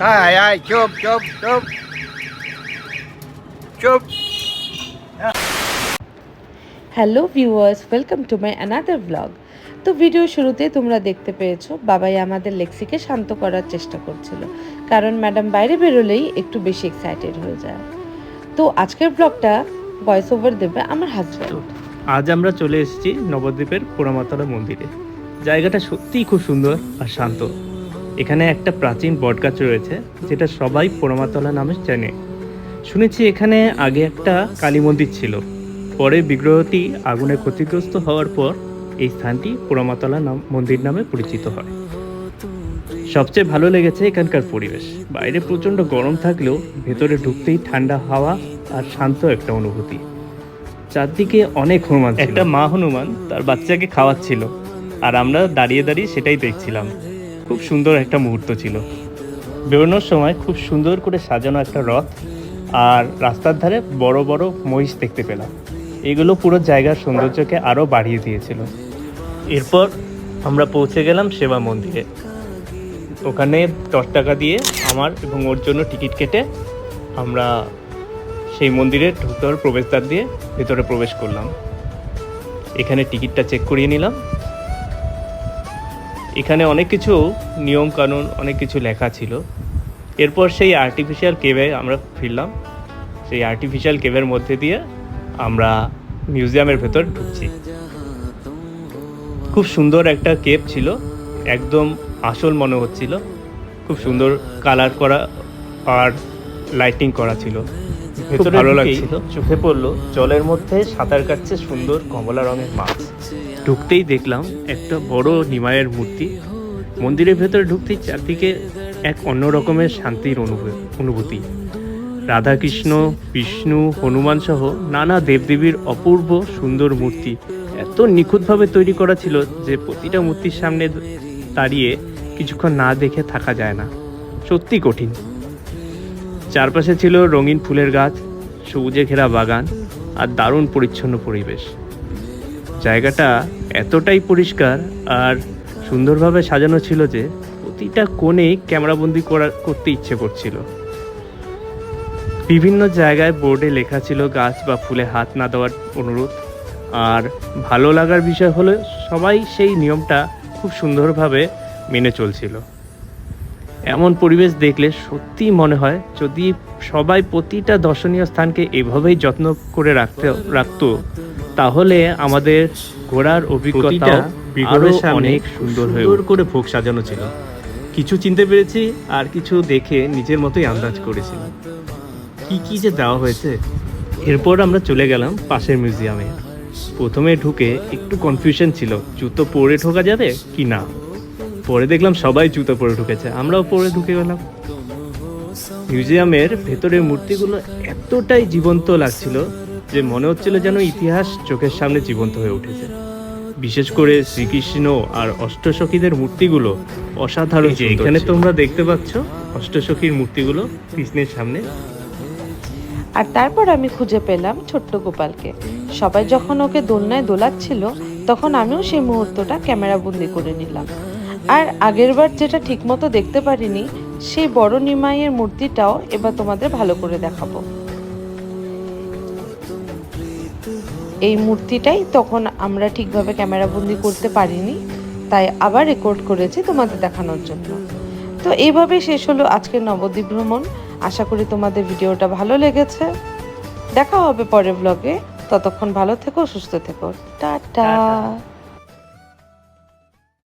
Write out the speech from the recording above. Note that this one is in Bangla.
আয় চুপ চুপ চুপ চুপ। Hello viewers, welcome to my another blog. তো ভিডিও শুরুতে তোমরা দেখতে পেয়েছো বাবাই আমাদের লেক্সিকে শান্ত করার চেষ্টা করছিল, কারণ ম্যাডাম বাইরে বেরোলেই একটু বেশি এক্সাইটেড হয়ে যায়। তো আজকের ব্লগটা ভয়েস ওভার দেবে আমার হাজব্যান্ড। আজ আমরা চলে এসেছি নবদ্বীপের পোড়ামাতলা মন্দিরে। জায়গাটা সত্যিই খুব সুন্দর আর শান্ত। এখানে একটা প্রাচীন বটগাছ রয়েছে, যেটা সবাই পোড়ামাতলা নামে চেনে। শুনেছি এখানে আগে একটা কালী মন্দির ছিল, পরে বিগ্রহটি আগুনে ক্ষতিগ্রস্ত হওয়ার পর এই স্থানটি পোড়ামাতলা মন্দির নামে পরিচিত হয়। সবচেয়ে ভালো লেগেছে এখানকার পরিবেশ। বাইরে প্রচণ্ড গরম থাকলেও ভেতরে ঢুকতেই ঠান্ডা হাওয়া আর শান্ত একটা অনুভূতি। চারদিকে অনেক হনুমান, একটা মা হনুমান তার বাচ্চাকে খাওয়াচ্ছিল, আর আমরা দাঁড়িয়ে দাঁড়িয়ে সেটাই দেখছিলাম। খুব সুন্দর একটা মুহূর্ত ছিল। বেরোনোর সময় খুব সুন্দর করে সাজানো একটা রথ আর রাস্তার ধারে বড় বড় মহিষ দেখতে পেলাম। এগুলো পুরো জায়গার সৌন্দর্যকে আরও বাড়িয়ে দিয়েছিল। এরপর আমরা পৌঁছে গেলাম সেবা মন্দিরে। ওখানে 10 টাকা দিয়ে আমার এবং ওর জন্য টিকিট কেটে আমরা সেই মন্দিরে ঢুকতে প্রবেশদ্বার দিয়ে ভেতরে প্রবেশ করলাম। এখানে টিকিটটা চেক করিয়ে নিলাম। এখানে অনেক কিছু নিয়ম কানুন, অনেক কিছু লেখা ছিল। এরপর সেই আর্টিফিশিয়াল কেভে আমরা ফিরলাম। সেই আর্টিফিশিয়াল কেভের মধ্যে দিয়ে আমরা মিউজিয়ামের ভেতর ঢুকছি। খুব সুন্দর একটা কেভ ছিল, একদম আসল মনে হচ্ছিল। খুব সুন্দর কালার করা আর লাইটিং করা ছিল, ভেতরে ভালো লাগছিল। চোখে পড়লো জলের মধ্যে সাঁতার কাটছে সুন্দর কমলা রঙের মাছ। ঢুকতেই দেখলাম একটা বড় নিমাইয়ের মূর্তি। মন্দিরের ভেতরে ঢুকতেই চারদিকে এক অন্য রকমের শান্তির অনুভূতি। রাধাকৃষ্ণ, বিষ্ণু, হনুমান সহ নানা দেবদেবীর অপূর্ব সুন্দর মূর্তি এত নিখুঁতভাবে তৈরি করা ছিল যে প্রতিটা মূর্তির সামনে দাঁড়িয়ে কিছুক্ষণ না দেখে থাকা যায় না। সত্যি কঠিন। চারপাশে ছিল রঙিন ফুলের গাছ, সবুজে ঘেরা বাগান আর দারুণ পরিচ্ছন্ন পরিবেশ। জায়গাটা এতটাই পরিষ্কার আর সুন্দরভাবে সাজানো ছিল যে প্রতিটা কোণে ক্যামেরাবন্দি করতে ইচ্ছে করছিল। বিভিন্ন জায়গায় বোর্ডে লেখা ছিল গাছ বা ফুলে হাত না দেওয়ার অনুরোধ। আর ভালো লাগার বিষয় হলো সবাই সেই নিয়মটা খুব সুন্দরভাবে মেনে চলছিল। এমন পরিবেশ দেখলে সত্যি মনে হয় যদি সবাই প্রতিটা দর্শনীয় স্থানকে এভাবেই যত্ন করে রাখতো তাহলে আমাদের ঘোরার অভিজ্ঞতা আরো অনেক সুন্দর করে ভোগ সাজানো ছিল। কিছু চিনতে পেরেছি আর কিছু দেখে নিজের মতোই আন্দাজ করেছি কি কি যে দেওয়া হয়েছে। এরপর আমরা চলে গেলাম পাশের মিউজিয়ামে। প্রথমে ঢুকে একটু কনফিউশন ছিল, জুতো পরে ঢোকা যাবে কি না। পরে দেখলাম সবাই জুতো পরে ঢুকেছে, আমরাও পরে ঢুকে গেলাম। মিউজিয়ামের ভেতরের মূর্তিগুলো এতটাই জীবন্ত লাগছিল যে মনে হচ্ছিল যেন ইতিহাস চোখের সামনে জীবন্ত হয়ে উঠেছে। বিশেষ করে শ্রীকৃষ্ণ আর অষ্টসখীদের মূর্তিগুলো অসাধারণ। এখানে তোমরা দেখতে পাচ্ছ অষ্টসখীর মূর্তিগুলো কৃষ্ণের সামনে। আর তারপর আমি খুঁজে পেলাম ছোট্ট গোপালকে। সবাই যখন ওকে দোলনায় দোলাচ্ছিল তখন আমিও সেই মুহূর্তটা ক্যামেরা বন্দি করে নিলাম। আর আগেরবার যেটা ঠিকমতো দেখতে পারিনি সেই বড় নিমাইয়ের মূর্তিটাও এবার তোমাদের ভালো করে দেখাবো। এই মূর্তিটাই তখন আমরা ঠিকভাবে ক্যামেরা বন্দি করতে পারিনি, তাই আবার রেকর্ড করেছি তোমাদের দেখানোর জন্য। তো এইভাবেই শেষ হলো আজকের নবদ্বীপ ভ্রমণ। আশা করি তোমাদের ভিডিওটা ভালো লেগেছে। দেখা হবে পরের ব্লগে। ততক্ষণ ভালো থেকো, সুস্থ থেকো। টাটা।